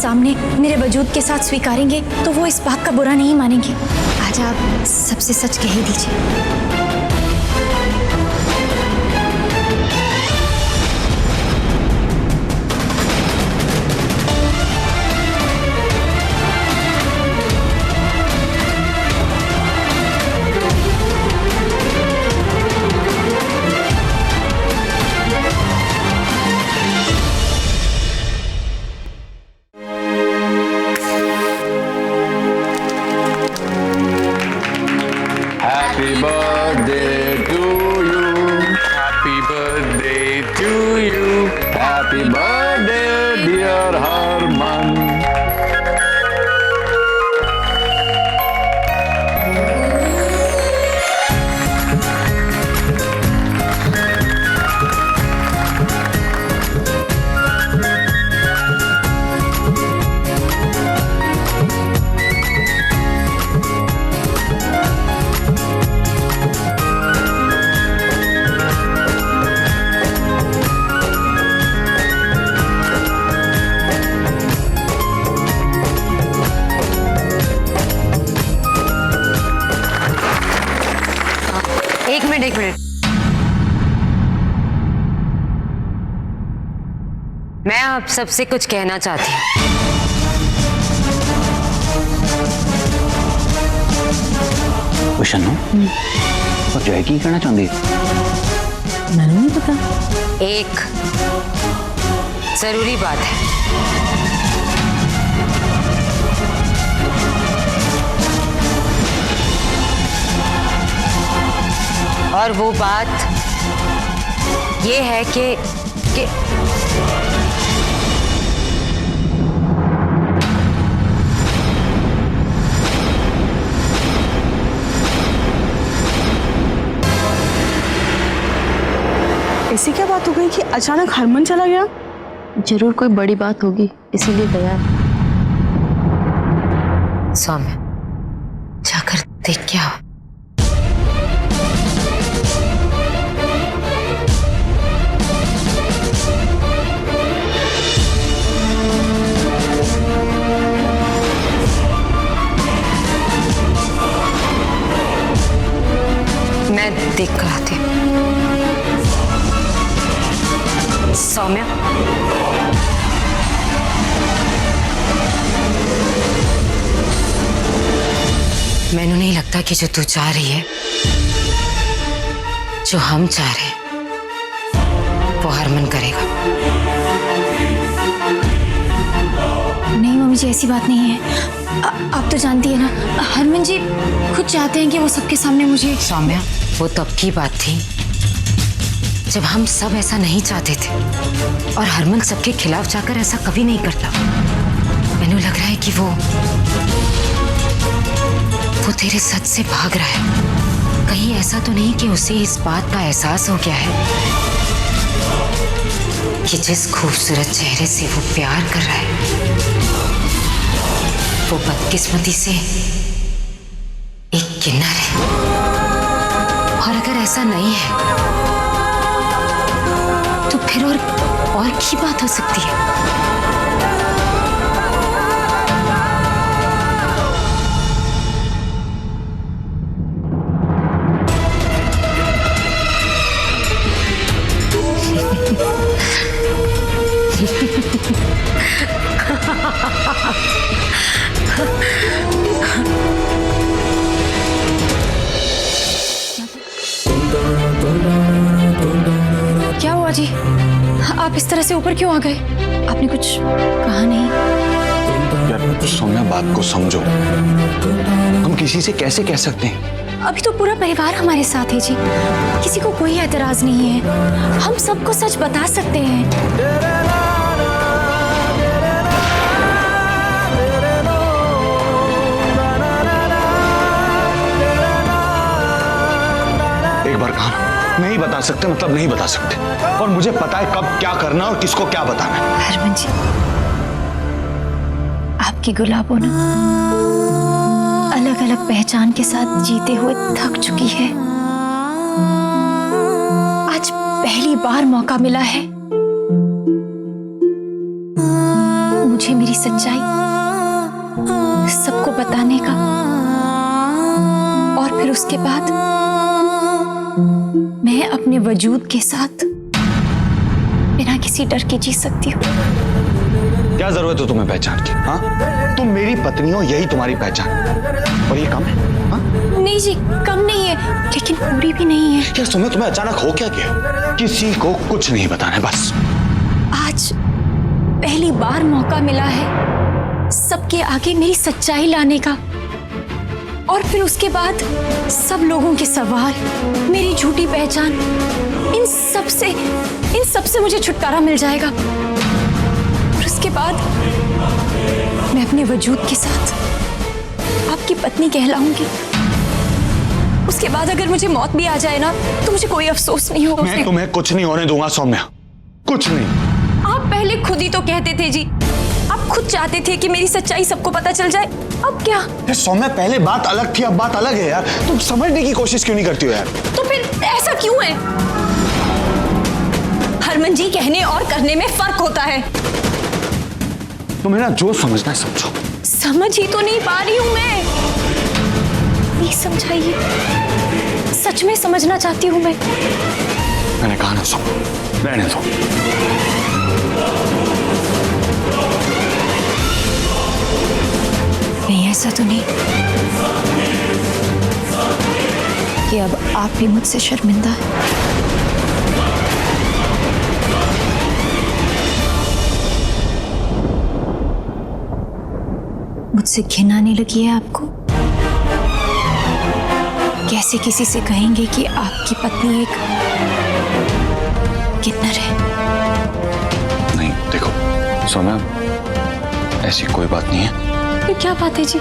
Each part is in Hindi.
सामने मेरे वजूद के साथ स्वीकारेंगे तो वो इस बात का बुरा नहीं मानेंगे। आज आप सबसे सच कह ही दीजिए। Happy birthday to you. Happy birthday to you. Happy birthday, dear Harman. एक मिनट। मैं आप सबसे कुछ कहना चाहती हूँ। शन्नू और जय की करना चाहती? मैंने नहीं पता। एक जरूरी बात है। और वो बात ये है कि ऐसी क्या बात हो गई कि अचानक हरमन चला गया? जरूर कोई बड़ी बात होगी, इसीलिए गया। सौम्य जाकर देख क्या हो। मैं देख कर आती हूँ। सौम्या, मैनू नहीं लगता कि जो तू चाह रही है, जो हम चाह रहे हैं, वो हरमन करेगा। नहीं मम्मी जी, ऐसी बात नहीं है। आप तो जानती है ना, हरमन जी खुद चाहते हैं कि वो सबके सामने मुझे। सौम्या, वो तब की बात थी जब हम सब ऐसा नहीं चाहते थे, और हरमन सबके खिलाफ जाकर ऐसा कभी नहीं करता। मैंने लग रहा है कि वो तेरे सच से भाग रहा है। कहीं ऐसा तो नहीं कि उसे इस बात का एहसास हो गया है कि जिस खूबसूरत चेहरे से वो प्यार कर रहा है, वो बदकिस्मती से एक किन्नर है। और अगर ऐसा नहीं है तो फिर और की बात हो सकती है। क्या हुआ जी? आप इस तरह से ऊपर क्यों आ गए? आपने कुछ कहा नहीं? यार सौम्या, बात को समझो। हम किसी से कैसे कह सकते हैं? अभी तो पूरा परिवार हमारे साथ है जी, किसी को कोई एतराज नहीं है। हम सबको सच बता सकते हैं। एक बार कहा नहीं बता सकते मतलब नहीं बता सकते, और मुझे पता है कब क्या करना और किसको क्या बताना है। हरमन जी, आपकी गुलाबों ना अलग अलग पहचान के साथ जीते हुए थक चुकी है। आज पहली बार मौका मिला है मुझे मेरी सच्चाई सबको बताने का, और फिर उसके बाद मैं अपने वजूद के साथ बिना किसी डर के जी सकती हूँ। क्या जरूरत है तुम्हें पहचान की? हाँ, तुम मेरी पत्नी हो, यही तुम्हारी पहचान, और ये कम है? हाँ? नहीं जी, कम नहीं है, लेकिन पूरी भी नहीं है। क्या तुम्हें अचानक हो क्या गया? किसी को कुछ नहीं बताना है बस। आज पहली बार मौका मिला है सबके आगे मेरी सच्चाई लाने का, और फिर उसके बाद सब लोगों के सवाल, मेरी झूठी पहचान, इन सब से मुझे छुटकारा मिल जाएगा। और उसके बाद मैं अपने वजूद के साथ आपकी पत्नी कहलाऊंगी। उसके बाद अगर मुझे मौत भी आ जाए ना, तो मुझे कोई अफसोस नहीं होगा। मैं तुम्हें कुछ नहीं होने दूंगा सौम्या, कुछ नहीं। आप पहले खुद ही तो कहते थे जी, आप खुद चाहते थे कि मेरी सच्चाई सबको पता चल जाए। अब क्या? सौम्या, पहले बात अलग थी, अब बात अलग है यार। तुम समझने की कोशिश क्यों नहीं करती हो यार? तो फिर ऐसा क्यों है? हरमन जी, कहने और करने में फर्क होता है। तुम्हें ना जो समझना है समझो। समझ ही तो नहीं पा रही हूं मैं। नहीं समझाइए, सच में समझना चाहती हूं मैं। मैंने कहा ना सुन, रहने दो। नहीं, ऐसा तो नहीं कि अब आप भी मुझसे शर्मिंदा हैं। मुझसे घिन आने लगी है आपको? कैसे किसी से कहेंगे कि आपकी पत्नी एक किन्नर है? नहीं देखो सौम्या, ऐसी कोई बात नहीं है। ये क्या बात है जी?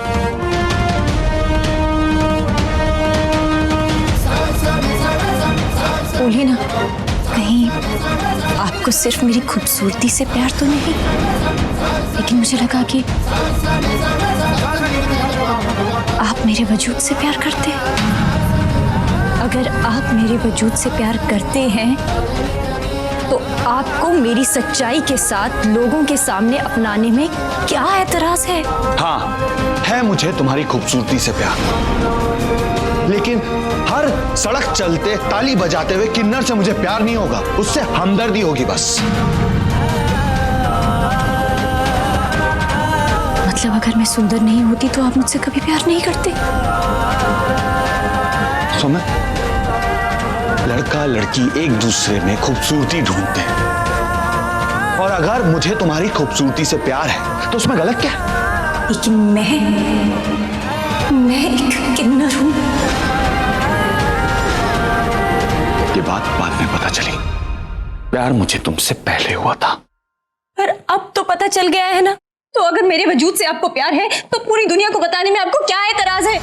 बोलिए ना, कहीं आपको सिर्फ मेरी खूबसूरती से प्यार तो नहीं? लेकिन मुझे लगा कि आप मेरे वजूद से प्यार करते हैं। अगर आप मेरे वजूद से प्यार करते हैं तो आपको मेरी सच्चाई के साथ लोगों के सामने अपनाने में क्या एतराज है? हाँ, है मुझे तुम्हारी खूबसूरती से प्यार, लेकिन हर सड़क चलते ताली बजाते हुए किन्नर से मुझे प्यार नहीं होगा, उससे हमदर्दी होगी बस। मतलब अगर मैं सुंदर नहीं होती तो आप मुझसे कभी प्यार नहीं करते? सुनो, लड़का लड़की एक दूसरे में खूबसूरती ढूंढते हैं, और अगर मुझे तुम्हारी खूबसूरती से प्यार है तो उसमें गलत क्या है? लेकिन मैं एक किन्नर हूं। ये बात बाद में पता चली, प्यार मुझे तुमसे पहले हुआ था। पर अब तो पता चल गया है ना, तो अगर मेरे वजूद से आपको प्यार है तो पूरी दुनिया को बताने में आपको क्या एतराज है?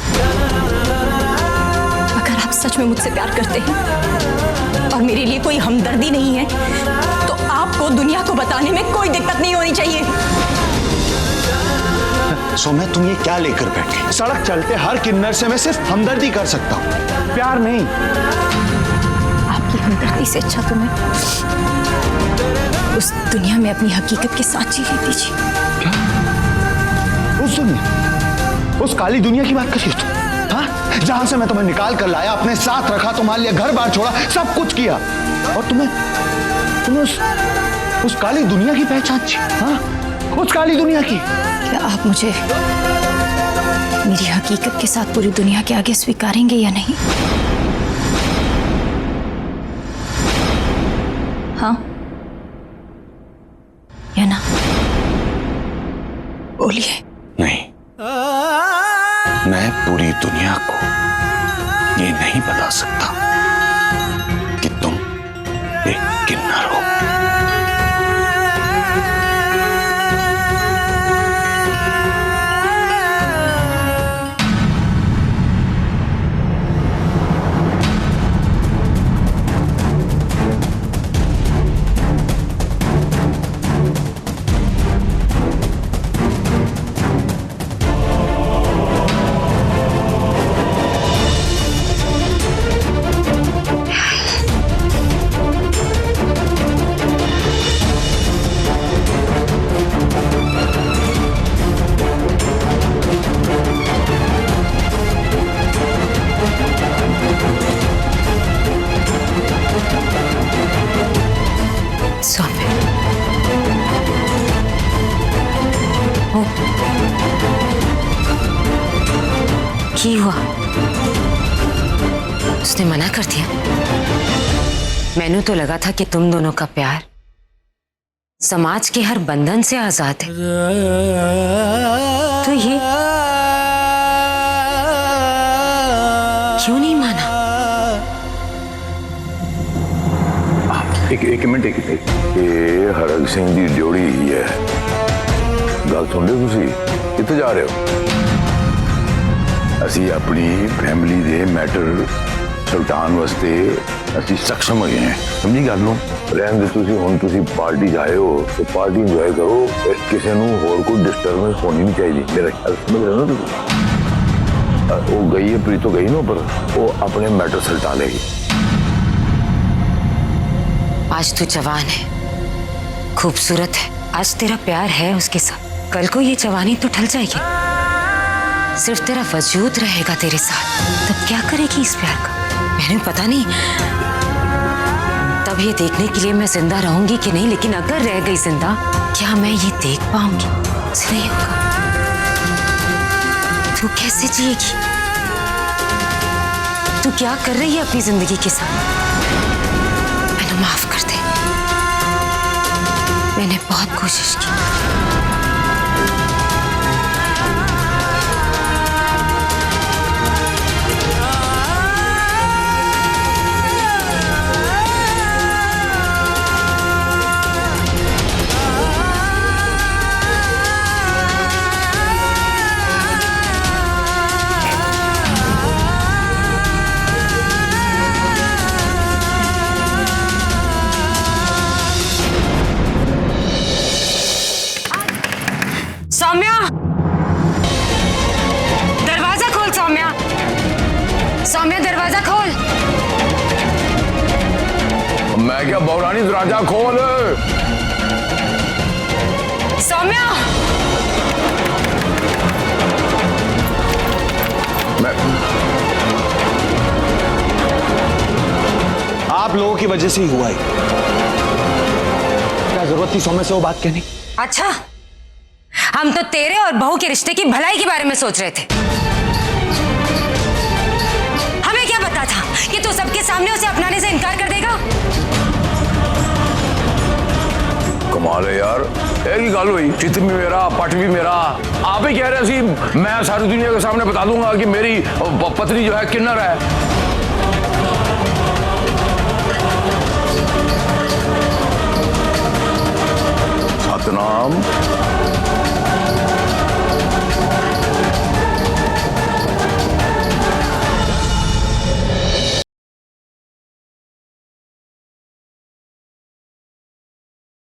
अगर आप सच में मुझसे प्यार करते हैं और मेरे लिए कोई हमदर्दी नहीं है, तो आपको दुनिया को बताने में कोई दिक्कत नहीं होनी चाहिए। सौम्या, तुम ये क्या लेकर बैठ गई? सड़क चलते हर किन्नर से मैं सिर्फ हमदर्दी कर सकता हूँ, प्यार नहीं। आपकी हमदर्दी से अच्छा तो मैं उस दुनिया में अपनी हकीकत के साथ जी लेती थी। क्या? उस दुनिया? उस काली दुनिया की बात कर रही हो तुम? हाँ, जहां से मैं तुम्हें निकाल कर लाया, अपने साथ रखा, तुम्हारे लिए घर बार छोड़ा, सब कुछ किया, और तुम्हें उस काली दुनिया की पहचान थी? हाँ, उस काली दुनिया की। क्या आप मुझे मेरी हकीकत के साथ पूरी दुनिया के आगे स्वीकारेंगे या नहीं? हाँ या ना? बोलिए। नहीं, मैं पूरी दुनिया को ये नहीं बता सकता कि तुम एक किन्नर हो। की हुआ? उसने मना कर दिया? मैंने तो लगा था कि तुम दोनों का प्यार समाज के हर बंधन से आजाद है। तो ये क्यों नहीं माना? एक मिनट ये हरक सिंह की जोड़ी ही है। गल सुन रहे हो तुसी? कित्थे जा रहे हो? असी अपनी फैमिली दे मैटर सुल्तान वास्ते असी सक्षम हो गए हैं। समझी गल नूं? रहन दे तुसी, हुण तुसी पार्टी जाए हो तो पार्टी इंजॉय करो, किसी नूं होर कोई डिस्टर्बेंस होनी नहीं चाहिए। मेरा ख्याल समझ रहे हो ना तुसी? वो गई है, प्रीतो गई ना, पर वो अपने मैटर सुलटा लेगी। आज तू जवान है, खूबसूरत है, आज तेरा प्यार है उसके साथ, कल को ये जवानी तो ढल जाएगी। सिर्फ तेरा वजूद रहेगा तेरे साथ, तब क्या करेगी इस प्यार का? मैंने पता नहीं तब ये देखने के लिए मैं जिंदा रहूंगी कि नहीं, लेकिन अगर रह गई जिंदा, क्या मैं ये देख पाऊंगी? ऐसा नहीं होगा। तू कैसे जिएगी? तू क्या कर रही है अपनी जिंदगी के साथ? मैंने माफ कर दे, मैंने बहुत कोशिश की। सौम्या, दरवाजा खोल। सौम्या, सौम्या दरवाजा खोल। मैं क्या बौरानी, दरवाजा खोल। सौम्या, मैं आप लोगों की वजह से ही हुआ है। क्या जरूरत थी सौम्या से वो बात कहने? अच्छा, हम तो तेरे और बहू के रिश्ते की भलाई के बारे में सोच रहे थे। हमें क्या पता था कि तू सबके सामने उसे अपनाने से इनकार कर देगा? कमाल है यार, एक ही गल हुई, चित भी मेरा, पट भी मेरा। आप ही कह रहे सी मैं सारी दुनिया के सामने बता दूंगा कि मेरी पत्नी जो है किन्नर है। सतनाम